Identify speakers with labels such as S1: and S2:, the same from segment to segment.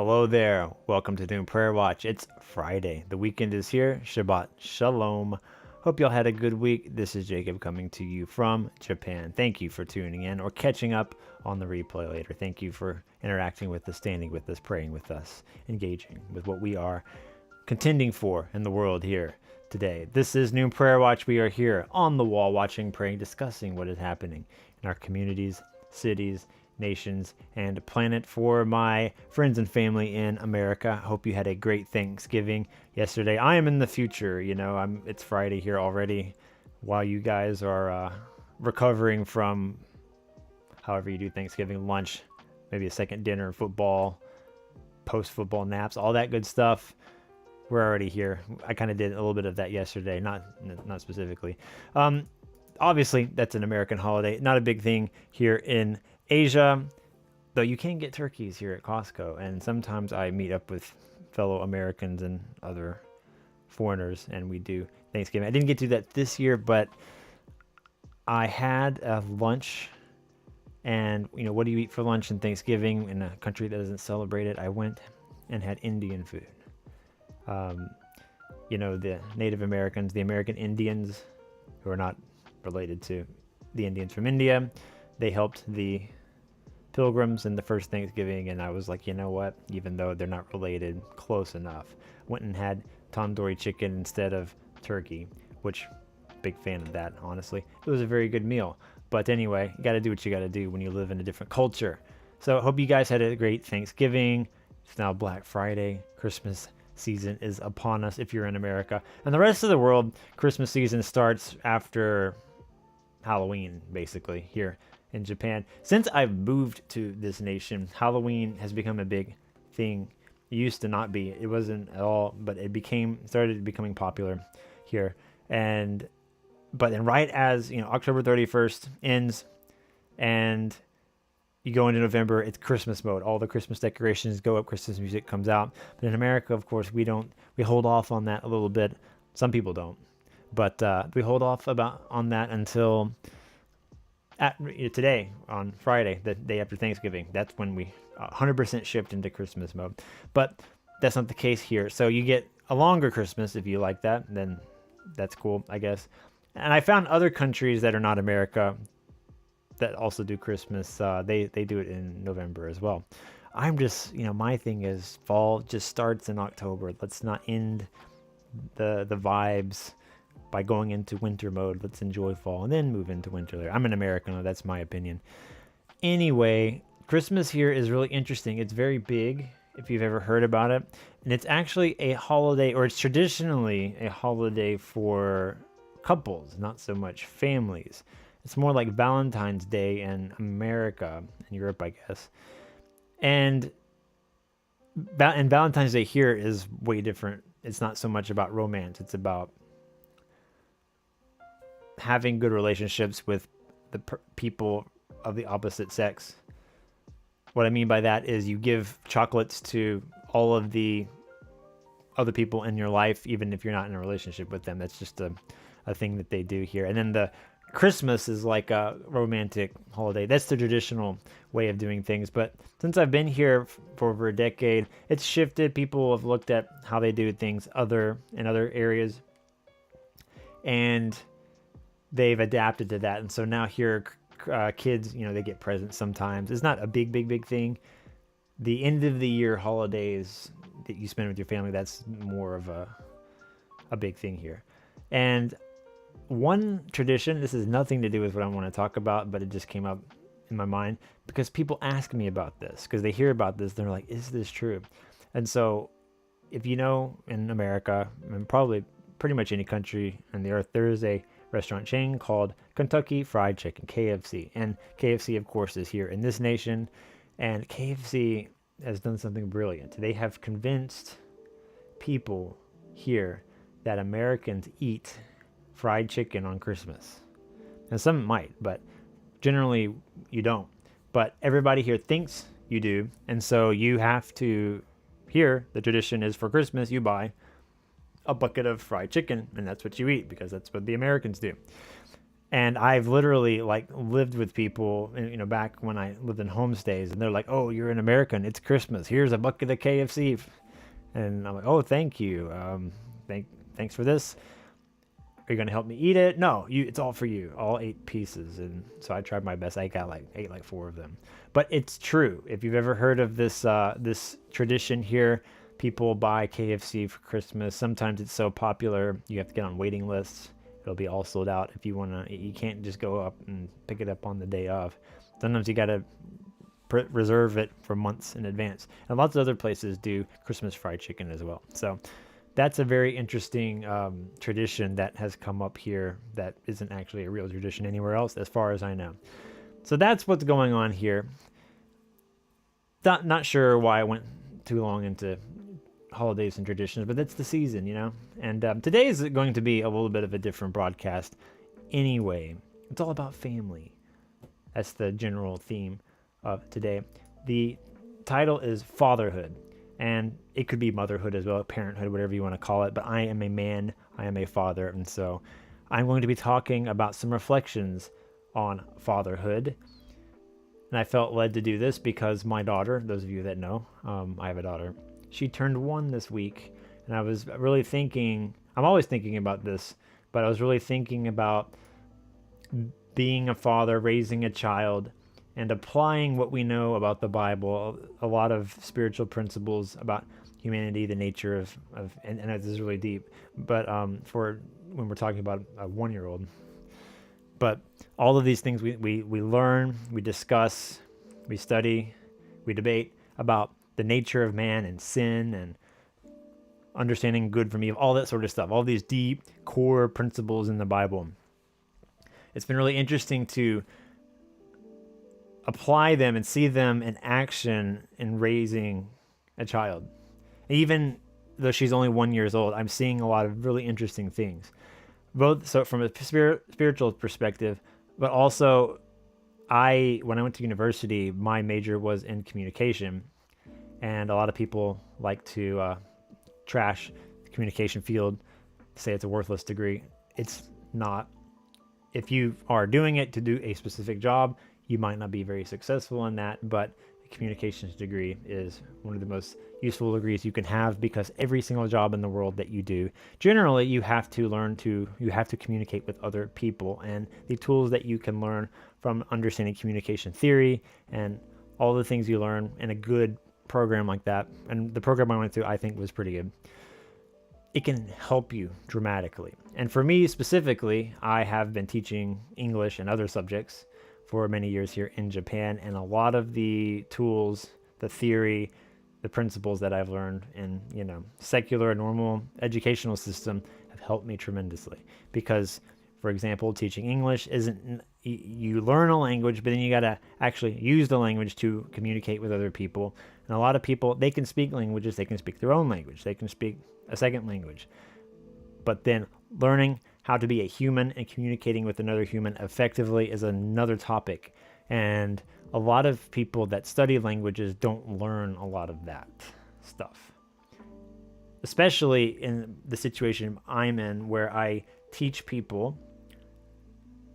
S1: Hello there. Welcome to Doing Prayer Watch. It's Friday. The weekend is here. Shabbat Shalom. Hope y'all had a good week. This is Jacob coming to you from Japan. Thank you for tuning in or catching up on the replay later. Thank you for interacting with us, standing with us, praying with us, engaging with what we are contending for in the world here today. This is Noon Prayer Watch. We are here on the wall watching, praying, discussing what is happening in our communities, cities, nations, and planet. For my friends and family in America, hope you had a great Thanksgiving yesterday. I am in the future, it's Friday here already while you guys are recovering from however you do Thanksgiving lunch, maybe a second dinner, football, post-football naps, all that good stuff. We're already here. I kind of did a little bit of that yesterday, not specifically. Obviously, that's an American holiday, not a big thing here in Asia, though you can get turkeys here at Costco, and sometimes I meet up with fellow Americans and other foreigners, and we do Thanksgiving. I didn't get to do that this year, but I had a lunch, and what do you eat for lunch in Thanksgiving in a country that doesn't celebrate it? I went and had Indian food. The Native Americans, the American Indians, who are not related to the Indians from India, they helped the Pilgrims in the first Thanksgiving, and I was like, you know what? Even though they're not related, close enough. Went and had tandoori chicken instead of turkey, which big fan of that, honestly. It was a very good meal. But anyway, you got to do what you got to do when you live in a different culture. So I hope you guys had a great Thanksgiving. It's now Black Friday. Christmas season is upon us if you're in America. And the rest of the world, Christmas season starts after Halloween, basically, here in Japan. Since I've moved to this nation, Halloween has become a big thing. It used to not be. It wasn't at all, but it started becoming popular here. But then right as, October 31st ends and you go into November, it's Christmas mode. All the Christmas decorations go up, Christmas music comes out. But in America, of course, we hold off on that a little bit. Some people don't. But we hold off on that until today, on Friday, the day after Thanksgiving. That's when we 100% shift into Christmas mode. But that's not the case here. So you get a longer Christmas if you like that. Then that's cool, I guess. And I found other countries that are not America that also do Christmas. They do it in November as well. I'm just, my thing is fall just starts in October. Let's not end the vibes by going into winter mode. Let's enjoy fall and then move into winter later. I'm an American, that's my opinion. Anyway, Christmas here is really interesting. It's very big, if you've ever heard about it. And it's actually a holiday, or it's traditionally a holiday for couples, not so much families. It's more like Valentine's Day in America, in Europe, I guess. And Valentine's Day here is way different. It's not so much about romance. It's about having good relationships with the people of the opposite sex. What I mean by that is you give chocolates to all of the other people in your life, even if you're not in a relationship with them. That's just a thing that they do here. And then the Christmas is like a romantic holiday. That's the traditional way of doing things. But since I've been here for over a decade, it's shifted. People have looked at how they do things in other areas, and they've adapted to that. And so now here, kids, they get presents sometimes. It's not a big thing. The end of the year holidays that you spend with your family, that's more of a big thing here. And one tradition, this has nothing to do with what I want to talk about, but it just came up in my mind because people ask me about this, because they hear about this, they're like, is this true? And so if in America, and probably pretty much any country on the earth, there is a restaurant chain called Kentucky Fried Chicken, KFC. And KFC, of course, is here in this nation. And KFC has done something brilliant. They have convinced people here that Americans eat fried chicken on Christmas. And some might, but generally you don't. But everybody here thinks you do. And so you have to, here, the tradition is for Christmas, you buy a bucket of fried chicken, and that's what you eat because that's what the Americans do. And I've literally like lived with people, back when I lived in homestays, and they're like, "Oh, you're an American. It's Christmas. Here's a bucket of KFC," and I'm like, "Oh, thank you. Thanks for this. Are you gonna help me eat it? No, it's all for you, all 8 pieces." And so I tried my best. I ate like 4 of them. But it's true. If you've ever heard of this tradition here, people buy KFC for Christmas. Sometimes it's so popular you have to get on waiting lists. It'll be all sold out if you wanna. You can't just go up and pick it up on the day of. Sometimes you gotta reserve it for months in advance. And lots of other places do Christmas fried chicken as well. So that's a very interesting tradition that has come up here that isn't actually a real tradition anywhere else, as far as I know. So that's what's going on here. Not sure why I went too long into holidays and traditions, but that's the season, And today is going to be a little bit of a different broadcast anyway. It's all about family. That's the general theme of today. The title is Fatherhood. And it could be motherhood as well, parenthood, whatever you want to call it. But I am a man, I am a father. And so I'm going to be talking about some reflections on fatherhood. And I felt led to do this because my daughter, those of you that know, I have a daughter, she turned 1 this week. And I was really thinking, I'm always thinking about this, but I was really thinking about being a father, raising a child, and applying what we know about the Bible, a lot of spiritual principles about humanity, the nature of and this is really deep, but for when we're talking about a 1-year-old. But all of these things we learn, we discuss, we study, we debate about the nature of man and sin and understanding good from evil, all that sort of stuff, all these deep core principles in the Bible. It's been really interesting to apply them and see them in action in raising a child. Even though she's only 1 year old, I'm seeing a lot of really interesting things, both so from a spiritual perspective, but also when I went to university, my major was in communication, and a lot of people like to trash the communication field, say it's a worthless degree. It's not. If you are doing it to do a specific job, you might not be very successful in that, but a communications degree is one of the most useful degrees you can have, because every single job in the world that you do, generally you have to communicate with other people, and the tools that you can learn from understanding communication theory and all the things you learn in a good program like that, and the program I went through I think was pretty good, it can help you dramatically. And for me specifically, I have been teaching English and other subjects for many years here in Japan, and a lot of the tools, the theory, the principles that I've learned in, secular normal educational system have helped me tremendously. Because, for example, teaching English isn't, you learn a language, but then you got to actually use the language to communicate with other people. And a lot of people, they can speak languages, they can speak their own language, they can speak a second language. But then learning how to be a human and communicating with another human effectively is another topic. And a lot of people that study languages don't learn a lot of that stuff. Especially in the situation I'm in, where I teach people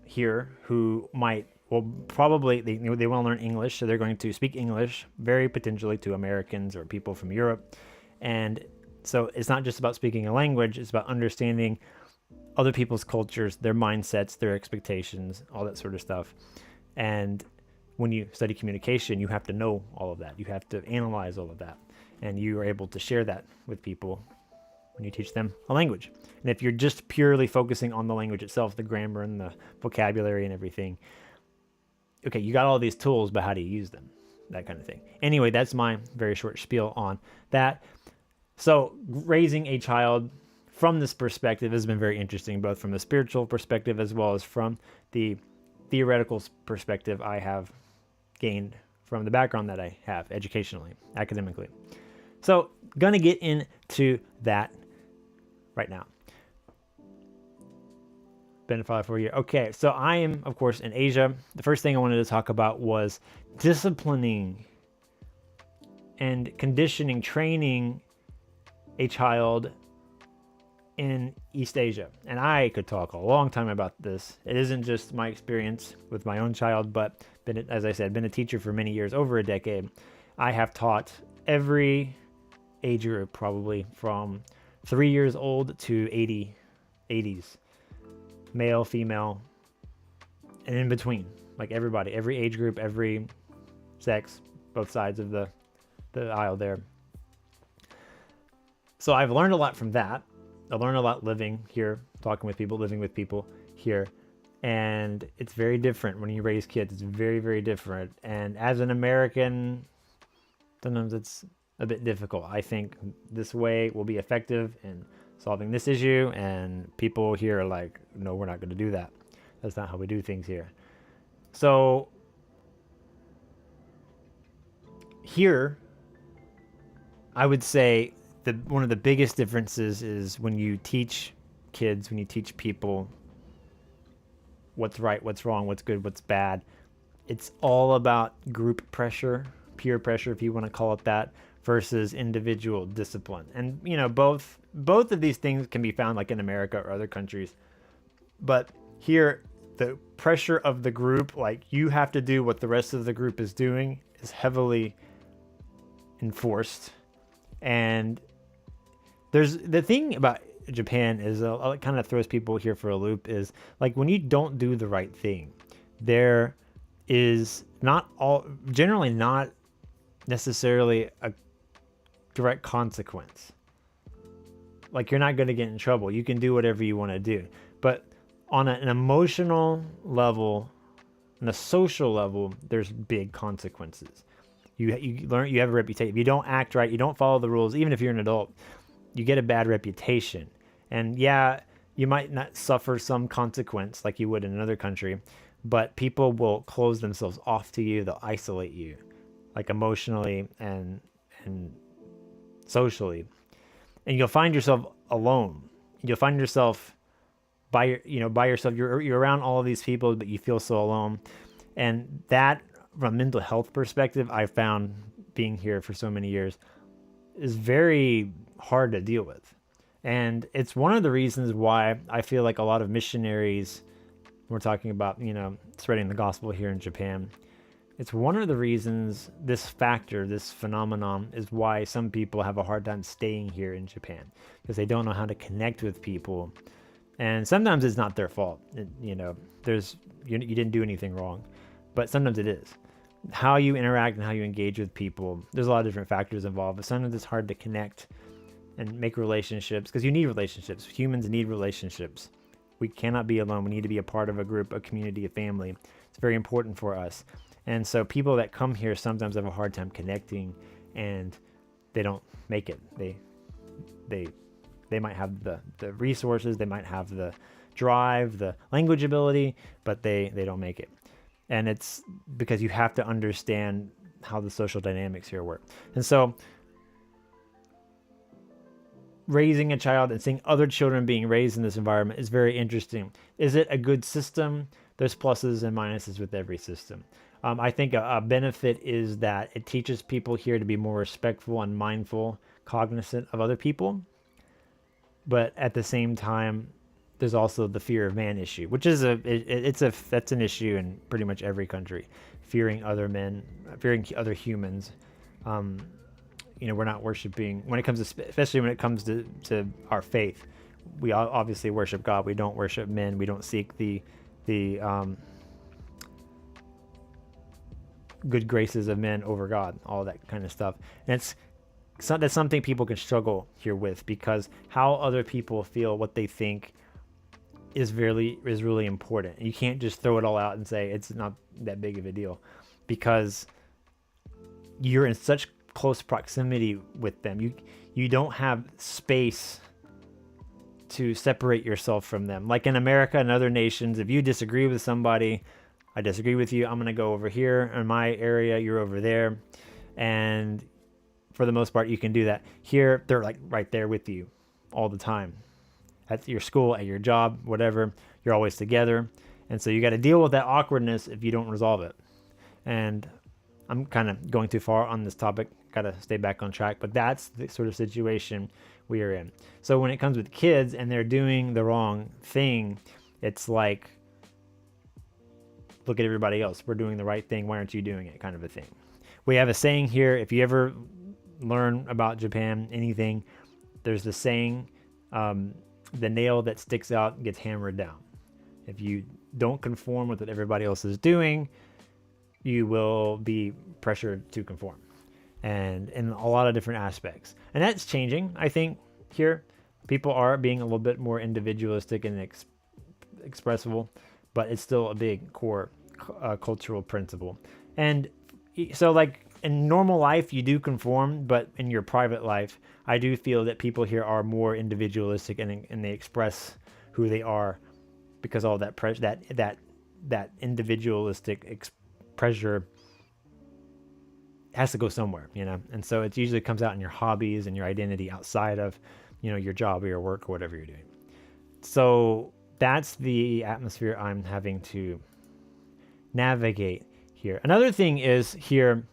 S1: here who probably they want to learn English, so they're going to speak English very potentially to Americans or people from Europe. And so it's not just about speaking a language, it's about understanding other people's cultures, their mindsets, their expectations, all that sort of stuff. And when you study communication, you have to know all of that. You have to analyze all of that. And you are able to share that with people when you teach them a language. And if you're just purely focusing on the language itself, the grammar and the vocabulary and everything, okay, you got all these tools, but how do you use them? That kind of thing. Anyway, that's my very short spiel on that. So raising a child from this perspective has been very interesting, both from the spiritual perspective as well as from the theoretical perspective I have gained from the background that I have educationally, academically. So gonna get into that right now. Been a father for a year. Okay, so I am, of course, in Asia. The first thing I wanted to talk about was disciplining and conditioning, training a child in East Asia. And I could talk a long time about this. It isn't just my experience with my own child, but as I said, been a teacher for many years, over a decade. I have taught every age group, probably from 3 years old to 80s, male, female, and in between, like everybody, every age group, every sex, both sides of the aisle there. So I've learned a lot from that. I learned a lot living here, talking with people, living with people here. And it's very different when you raise kids. It's very, very different. And as an American, sometimes it's a bit difficult. I think this way will be effective in solving this issue. And people here are like, no, we're not going to do that. That's not how we do things here. So here, I would say one of the biggest differences is when you teach kids, when you teach people what's right, what's wrong, what's good, what's bad. It's all about group pressure, peer pressure, if you want to call it that, versus individual discipline. And both of these things can be found like in America or other countries. But here, the pressure of the group, like you have to do what the rest of the group is doing, is heavily enforced. And there's the thing about Japan is it kind of throws people here for a loop is like when you don't do the right thing, there is generally not necessarily a direct consequence. Like you're not going to get in trouble. You can do whatever you want to do. But on an emotional level, on a social level, there's big consequences. You learn, you have a reputation. If you don't act right, you don't follow the rules, even if you're an adult, you get a bad reputation. And yeah, you might not suffer some consequence like you would in another country, but people will close themselves off to you. They'll isolate you, like emotionally and socially. And you'll find yourself alone. You'll find yourself by yourself. You're around all of these people, but you feel so alone. And that, from a mental health perspective, I found being here for so many years is very hard to deal with. And it's one of the reasons why I feel like a lot of missionaries, we're talking about, spreading the gospel here in Japan. It's one of the reasons this phenomenon is why some people have a hard time staying here in Japan, because they don't know how to connect with people. And sometimes it's not their fault. You didn't do anything wrong, but sometimes it is. How you interact and how you engage with people, there's a lot of different factors involved, but sometimes it's hard to connect and make relationships, because you need relationships. Humans need relationships. We cannot be alone. We need to be a part of a group, a community, a family. It's very important for us. And so people that come here sometimes have a hard time connecting, and they don't make it. They might have the resources, they might have the drive, the language ability, but they don't make it. And it's because you have to understand how the social dynamics here work. And so raising a child and seeing other children being raised in this environment is very interesting. Is it a good system? There's pluses and minuses with every system. I think a benefit is that it teaches people here to be more respectful and mindful, cognizant of other people. But at the same time, there's also the fear of man issue, which is that's an issue in pretty much every country. Fearing other men, fearing other humans. We're not worshiping when it comes to, especially when it comes to our faith. We obviously worship God. We don't worship men. We don't seek the good graces of men over God, all that kind of stuff. And that's something people can struggle here with, because how other people feel, what they think is really important. You can't just throw it all out and say it's not that big of a deal, because you're in such close proximity with them. You don't have space to separate yourself from them. Like in America and other nations, if you disagree with somebody, I disagree with you, I'm going to go over here in my area, you're over there. And for the most part, you can do that. Here, they're like right there with you all the time. At your school, at your job, whatever, you're always together. And so you got to deal with that awkwardness if you don't resolve it. And I'm kind of going too far on this topic, gotta stay back on track. But that's the sort of situation we are in. So when it comes with kids and they're doing the wrong thing, it's like, look at everybody else. We're doing the right thing. Why aren't you doing it? Kind of a thing. We have a saying here. If you ever learn about Japan, anything, there's the saying, the nail that sticks out gets hammered down. If you don't conform with what everybody else is doing, you will be pressured to conform. And in a lot of different aspects. And that's changing, I think, here. People are being a little bit more individualistic and expressible, but it's still a big core cultural principle. And so, like, in normal life, you do conform, but in your private life, I do feel that people here are more individualistic and they express who they are, because all that pressure, that individualistic pressure has to go somewhere, you know. And so it usually comes out in your hobbies and your identity outside of, you know, your job or your work or whatever you're doing. So that's the atmosphere I'm having to navigate here. Another thing is here,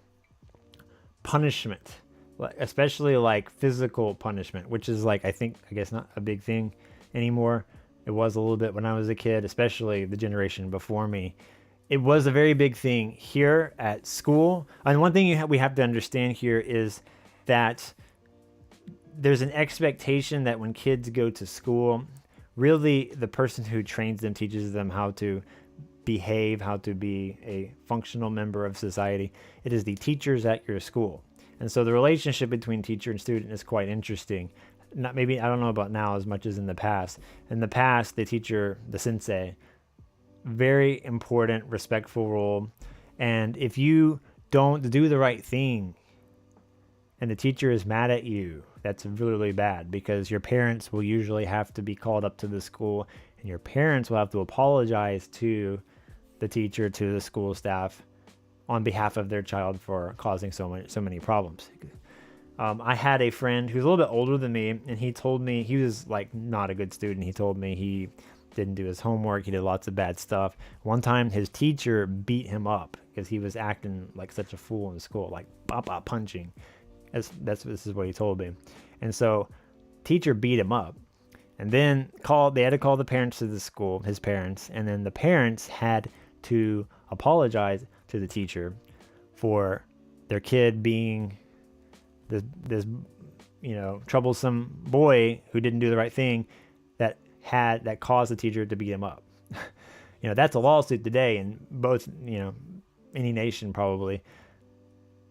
S1: punishment, especially like physical punishment, which is like, I guess not a big thing anymore. It was a little bit when I was a kid, especially the generation before me. It was a very big thing here at school. And one thing we have to understand here is that there's an expectation that when kids go to school, really the person who trains them, teaches them how to behave, how to be a functional member of society. It is the teachers at your school. And so the relationship between teacher and student is quite interesting. Not maybe, I don't know about now as much as in the past. In the past, the teacher, the sensei, very important, respectful role. And if you don't do the right thing and the teacher is mad at you, that's really, really bad, because your parents will usually have to be called up to the school, and your parents will have to apologize to the teacher, to the school staff, on behalf of their child for causing so many problems. I had a friend who's a little bit older than me, and he told me he was like not a good student. He told me he didn't do his homework. He did lots of bad stuff. One time his teacher beat him up because he was acting like such a fool in school, like punching. This is what he told me. And so teacher beat him up, and then they had to call the parents to the school, his parents, and then the parents had to apologize to the teacher for their kid being this you know, troublesome boy who didn't do the right thing that caused the teacher to beat him up. You know, that's a lawsuit today in both, you know, any nation probably.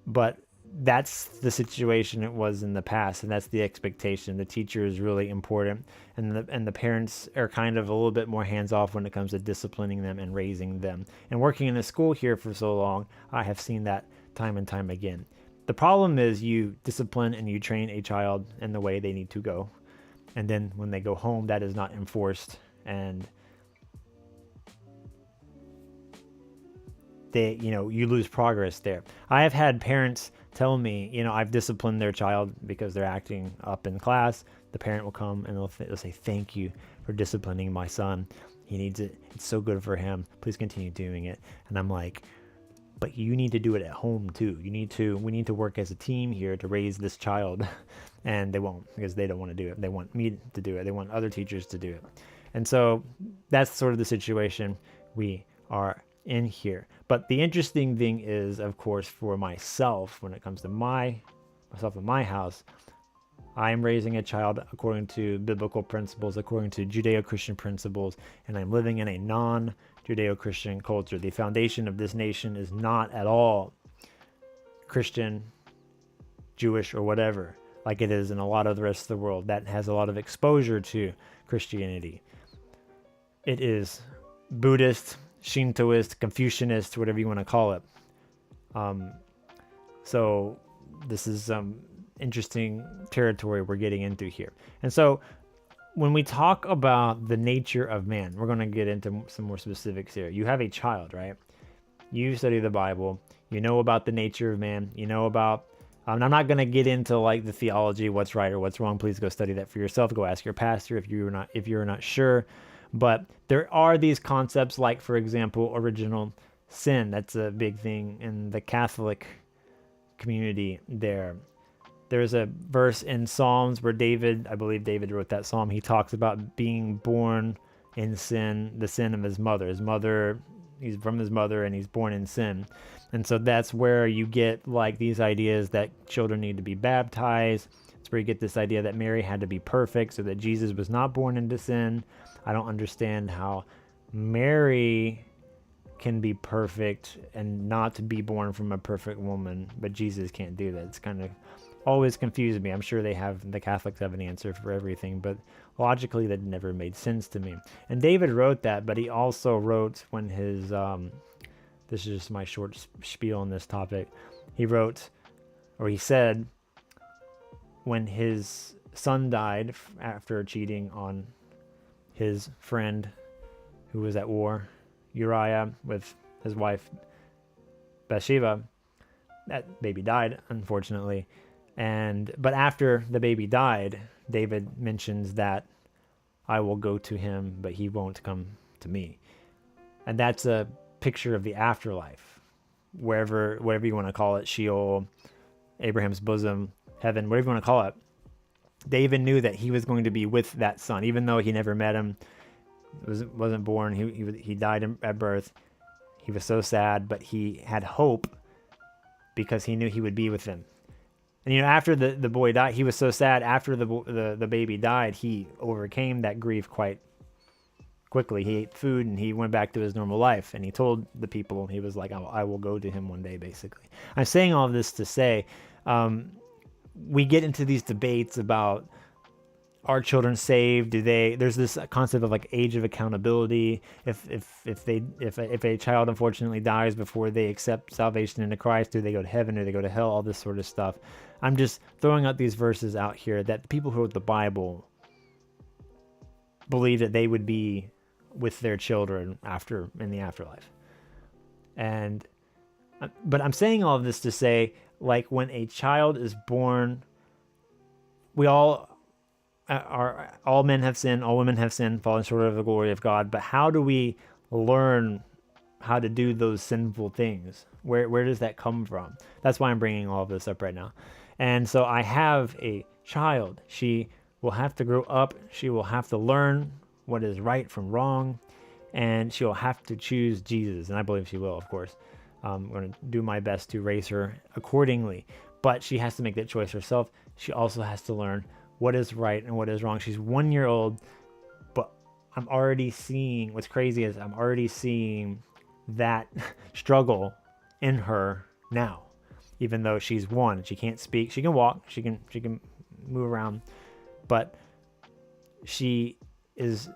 S1: But that's the situation it was in the past, and that's the expectation. The teacher is really important, and the parents are kind of a little bit more hands-off when it comes to disciplining them and raising them. And working in a school here for so long, I have seen that time and time again. The problem is you discipline and you train a child in the way they need to go, and then when they go home, that is not enforced, and you lose progress there. I have had parents tell me, I've disciplined their child because they're acting up in class. The parent will come and they'll say, "Thank you for disciplining my son. He needs it. It's so good for him. Please continue doing it." And I'm like, but you need to do it at home too. We need to work as a team here to raise this child. And they won't, because they don't want to do it. They want me to do it. They want other teachers to do it. And so that's sort of the situation we are in here. But the interesting thing is, of course, for myself, when it comes to myself in my house, I'm raising a child according to biblical principles, according to Judeo-Christian principles, and I'm living in a non-Judeo-Christian culture. The foundation of this nation is not at all Christian, Jewish, or whatever, like it is in a lot of the rest of the world that has a lot of exposure to Christianity. It is Buddhist, Shintoist, Confucianist, whatever you want to call it. So this is interesting territory we're getting into here. And so when we talk about the nature of man, we're going to get into some more specifics here. You have a child, right? You study the Bible. You know about the nature of man. You know about, I'm not going to get into like the theology, what's right or what's wrong. Please go study that for yourself. Go ask your pastor if you're not sure. But there are these concepts like, for example, original sin. That's a big thing in the Catholic community there. There's a verse in Psalms where I believe David wrote that psalm. He talks about being born in sin, the sin of his mother. He's from his mother and he's born in sin. And so that's where you get like these ideas that children need to be baptized. It's where you get this idea that Mary had to be perfect so that Jesus was not born into sin. I don't understand how Mary can be perfect and not be born from a perfect woman, but Jesus can't do that. It's kind of always confused me. I'm sure the Catholics have an answer for everything, but logically that never made sense to me. And David wrote that, but he also wrote when his, this is just my short spiel on this topic. He said, when his son died after cheating on his friend who was at war, Uriah, with his wife Bathsheba, that baby died, unfortunately. But after the baby died, David mentions that I will go to him, but he won't come to me. And that's a picture of the afterlife, whatever you want to call it, Sheol, Abraham's bosom, heaven, whatever you want to call it. David knew that he was going to be with that son, even though he never met him, wasn't born. He died at birth. He was so sad, but he had hope because he knew he would be with him. And after the boy died, he was so sad. After the baby died, he overcame that grief quite quickly. He ate food and he went back to his normal life. And he told the people, he was like, I will go to him one day, basically. I'm saying all this to say, we get into these debates about, are children saved? There's this concept of like age of accountability. If a child unfortunately dies before they accept salvation into Christ, do they go to heaven? Do they go to hell? All this sort of stuff. I'm just throwing out these verses out here that the people who wrote the Bible believe that they would be with their children in the afterlife. But I'm saying all of this to say, like, when a child is born, all men have sinned, all women have sinned, fallen short of the glory of God. But how do we learn how to do those sinful things? Where does that come from? That's why I'm bringing all of this up right now. And so I have a child. She will have to grow up. She will have to learn what is right from wrong. And she will have to choose Jesus. And I believe she will, of course. I'm going to do my best to raise her accordingly. But she has to make that choice herself. She also has to learn what is right and what is wrong. She's 1 year old, but I'm already seeing, what's crazy is I'm already seeing that struggle in her now. Even though she's 1, she can't speak, she can walk, she can move around, but she is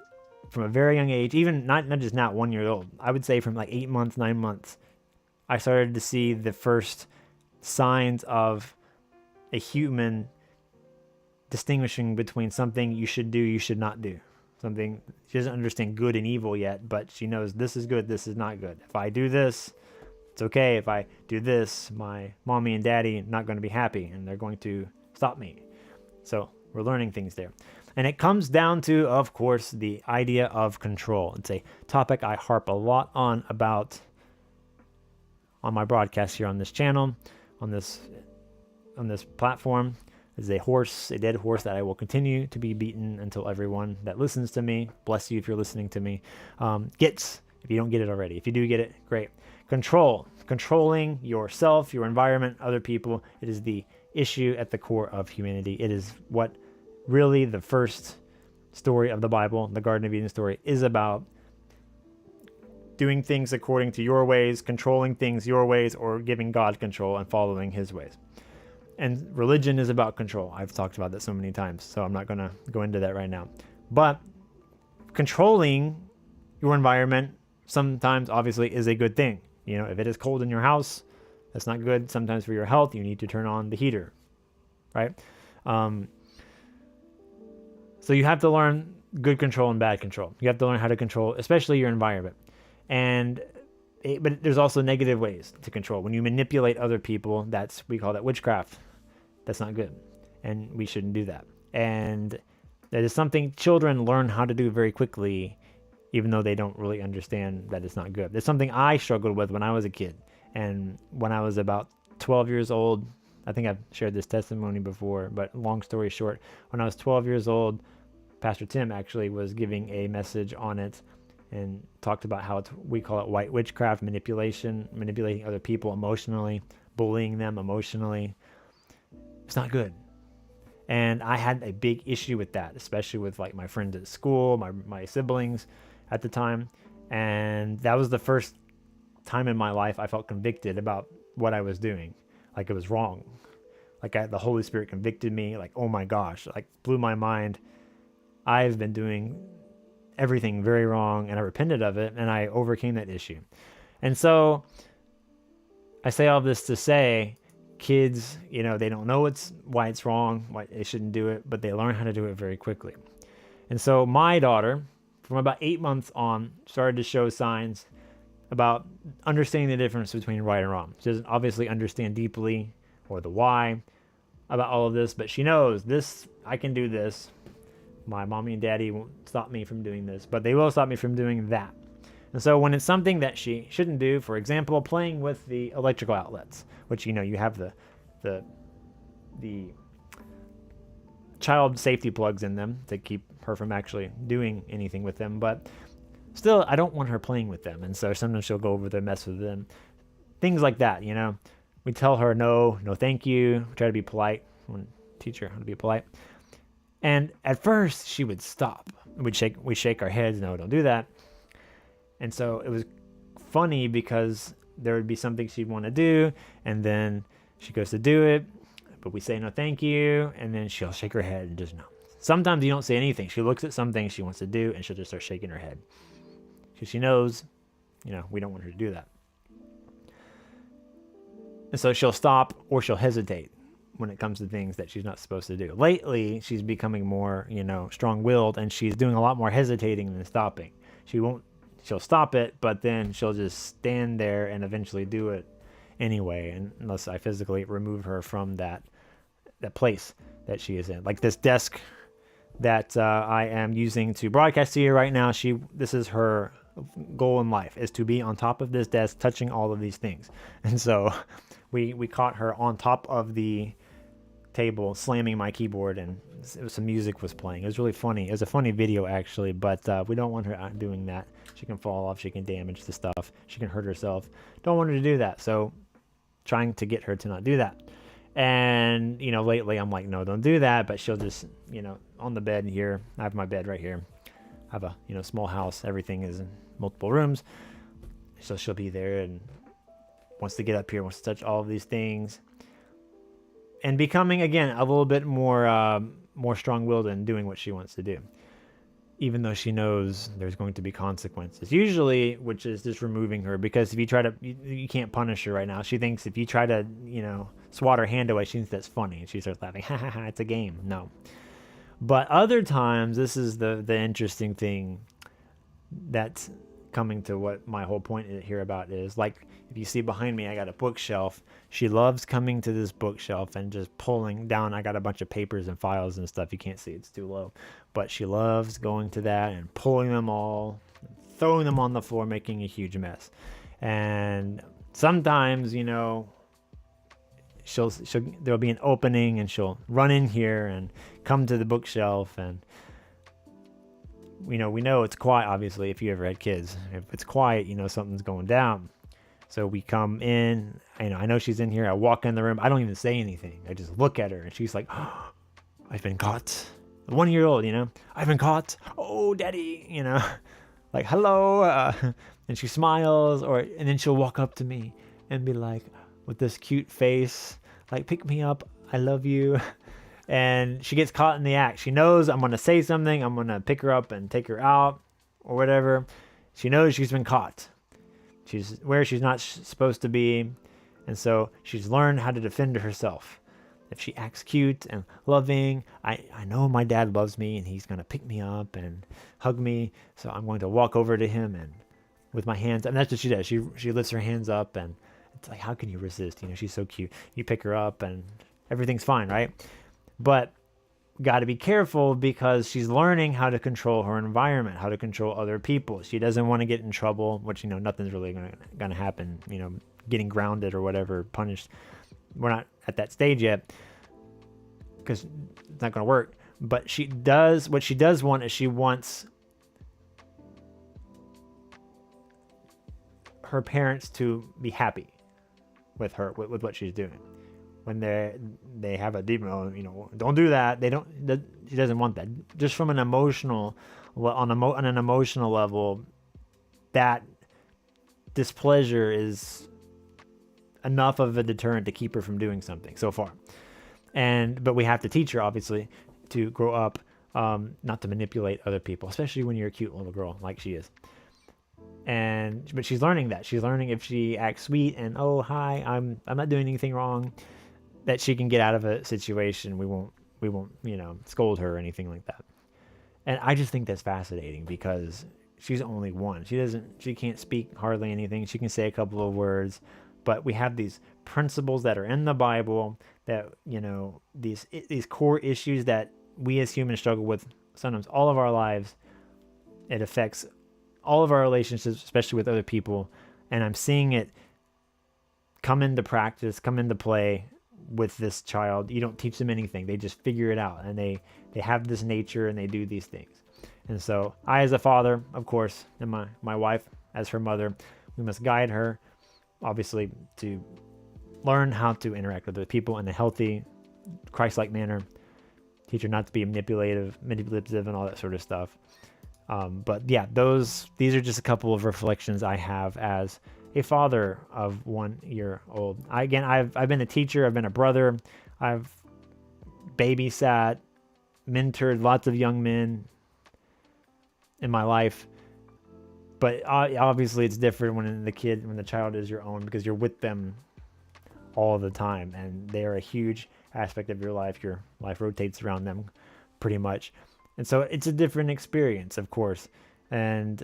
S1: from a very young age, even not just not 1 year old, I would say from like 8 months, 9 months, I started to see the first signs of a human distinguishing between something you should do, you should not do. Something, she doesn't understand good and evil yet, but she knows this is good, this is not good. If I do this, it's okay. If I do this, my mommy and daddy are not going to be happy and they're going to stop me. So we're learning things there. And it comes down to, of course, the idea of control. It's a topic I harp a lot on my broadcast here on this channel, on this platform. Is a dead horse that I will continue to be beaten until everyone that listens to me, bless you if you're listening to me, gets, if you don't get it already. If you do get it, great. Controlling yourself, your environment, other people. It is the issue at the core of humanity. It is what really the first story of the Bible, the Garden of Eden story, is about. Doing things according to your ways, controlling things your ways, or giving God control and following his ways. And religion is about control. I've talked about that so many times, so I'm not going to go into that right now. But controlling your environment sometimes obviously is a good thing. If it is cold in your house, that's not good. Sometimes for your health, you need to turn on the heater, right? So you have to learn good control and bad control. You have to learn how to control, especially your environment. But there's also negative ways to control. When you manipulate other people, we call that witchcraft. That's not good. And we shouldn't do that. And that is something children learn how to do very quickly, even though they don't really understand that it's not good. It's something I struggled with when I was a kid. And when I was about 12 years old, I think I've shared this testimony before, but long story short, when I was 12 years old, Pastor Tim actually was giving a message on it and talked about how we call it white witchcraft, manipulating other people emotionally, bullying them emotionally. It's not good. And I had a big issue with that, especially with like my friends at school, my siblings at the time. And that was the first time in my life I felt convicted about what I was doing. Like it was wrong. Like the Holy Spirit convicted me, like, oh my gosh, like blew my mind. I've been doing everything very wrong, and I repented of it, and I overcame that issue. And so I say all this to say, kids, they don't know why it's wrong, why they shouldn't do it, but they learn how to do it very quickly. And so my daughter, from about 8 months on, started to show signs about understanding the difference between right and wrong. She doesn't obviously understand deeply or the why about all of this, but she knows this, I can do this. My mommy and daddy won't stop me from doing this, but they will stop me from doing that. And so when it's something that she shouldn't do, for example, playing with the electrical outlets, which, you have the child safety plugs in them to keep her from actually doing anything with them. But still, I don't want her playing with them. And so sometimes she'll go over there, mess with them. Things like that, We tell her no, thank you. We try to be polite. We teach her how to be polite. And at first, she would stop. We shake our heads. No, don't do that. And so it was funny because there would be something she'd want to do, and then she goes to do it, but we say no thank you, and then she'll shake her head and just no. Sometimes you don't say anything. She looks at something she wants to do, and she'll just start shaking her head. Because she knows, we don't want her to do that. And so she'll stop or she'll hesitate when it comes to things that she's not supposed to do. Lately, she's becoming more, strong-willed, and she's doing a lot more hesitating than stopping. She'll stop it, but then she'll just stand there and eventually do it anyway, unless I physically remove her from that place that she is in. Like this desk that I am using to broadcast to you right now, this is her goal in life, is to be on top of this desk, touching all of these things. And so we caught her on top of the table, slamming my keyboard, and some music was playing. It was really funny. It was a funny video, actually, but we don't want her out doing that. She can fall off. She can damage the stuff. She can hurt herself. Don't want her to do that. So trying to get her to not do that. And, lately I'm like, no, don't do that. But she'll just, on the bed here. I have my bed right here. I have a, small house. Everything is in multiple rooms. So she'll be there and wants to get up here, wants to touch all of these things. And becoming, again, a little bit more strong-willed and doing what she wants to do, even though she knows there's going to be consequences. Usually, which is just removing her, because if you try to, you can't punish her right now. She thinks if you try to, swat her hand away, she thinks that's funny, and she starts laughing. Ha ha ha! It's a game. No. But other times, this is the interesting thing that's coming to what my whole point here about is. Like, if you see behind me, I got a bookshelf. She loves coming to this bookshelf and just pulling down. I got a bunch of papers and files and stuff. You can't see, it's too low. But she loves going to that and pulling them all, throwing them on the floor, making a huge mess. And sometimes, there'll be an opening and she'll run in here and come to the bookshelf, and we know it's quiet. Obviously, if you ever had kids, if it's quiet, something's going down. So we come in, I know she's in here. I walk in the room. I don't even say anything. I just look at her, and she's like, oh, I've been caught. 1 year old, I've been caught. Oh, daddy, like, hello. And she smiles, and then she'll walk up to me and be like, with this cute face, like, pick me up. I love you. And she gets caught in the act. She knows I'm going to say something. I'm going to pick her up and take her out or whatever. She knows she's been caught. She's where she's not supposed to be. And so she's learned how to defend herself. If she acts cute and loving, I know my dad loves me, and he's going to pick me up and hug me. So I'm going to walk over to him and with my hands. And that's what she does. She lifts her hands up, and it's like, how can you resist? She's so cute. You pick her up and everything's fine, right? But got to be careful, because she's learning how to control her environment, how to control other people. She doesn't want to get in trouble, which, nothing's really going to happen, getting grounded or whatever, punished. we're not at that stage yet because it's not going to work. But what she does want is she wants her parents to be happy with her, with what she's doing. When they have a deep, don't do that. She doesn't want that. Just from an emotional, on an emotional level, that displeasure is enough of a deterrent to keep her from doing something so far. But we have to teach her, obviously, to grow up, not to manipulate other people, especially when you're a cute little girl like she is. But she's learning that. She's learning if she acts sweet and, oh, hi, I'm not doing anything wrong, that she can get out of a situation. We won't scold her or anything like that. And I just think that's fascinating because she's only one. She can't speak hardly anything. She can say a couple of words, but we have these principles that are in the Bible that, these core issues that we as humans struggle with sometimes all of our lives. It affects all of our relationships, especially with other people. And I'm seeing it come into practice, come into play with this child. You don't teach them anything. They just figure it out, and they have this nature and they do these things. And so I, as a father, of course, and my wife as her mother, we must guide her, obviously, to learn how to interact with other people in a healthy, Christ-like manner. Teach her not to be manipulative and all that sort of stuff. But yeah, these are just a couple of reflections I have as a father of 1 year old. I've been a teacher. I've been a brother. I've babysat, mentored lots of young men in my life. But obviously it's different when the child is your own, because you're with them all the time and they are a huge aspect of your life. Your life rotates around them pretty much. And so it's a different experience, of course. And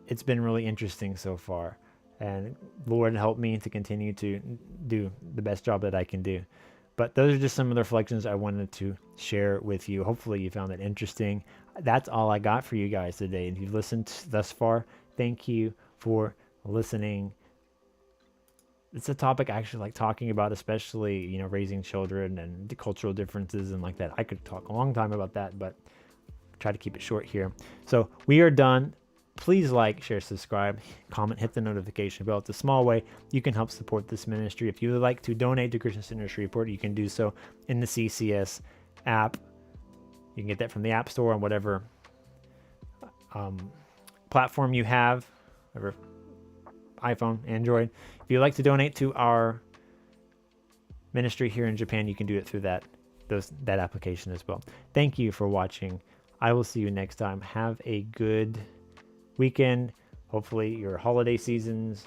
S1: it's been really interesting so far. And Lord, help me to continue to do the best job that I can do. But those are just some of the reflections I wanted to share with you. Hopefully you found it interesting. That's all I got for you guys today. If you've listened thus far, thank you for listening. It's a topic I actually like talking about, especially, raising children and the cultural differences and like that. I could talk a long time about that, but try to keep it short here. So we are done. Please like, share, subscribe, comment, hit the notification bell. It's a small way you can help support this ministry. If you would like to donate to Christian Ministry Report, you can do so in the CCS app. You can get that from the App Store on whatever platform you have, whatever iPhone, Android. If you'd like to donate to our ministry here in Japan, you can do it through that application as well. Thank you for watching. I will see you next time. Have a good weekend. Hopefully your holiday seasons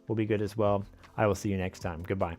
S1: will be good as well. I will see you next time. Goodbye.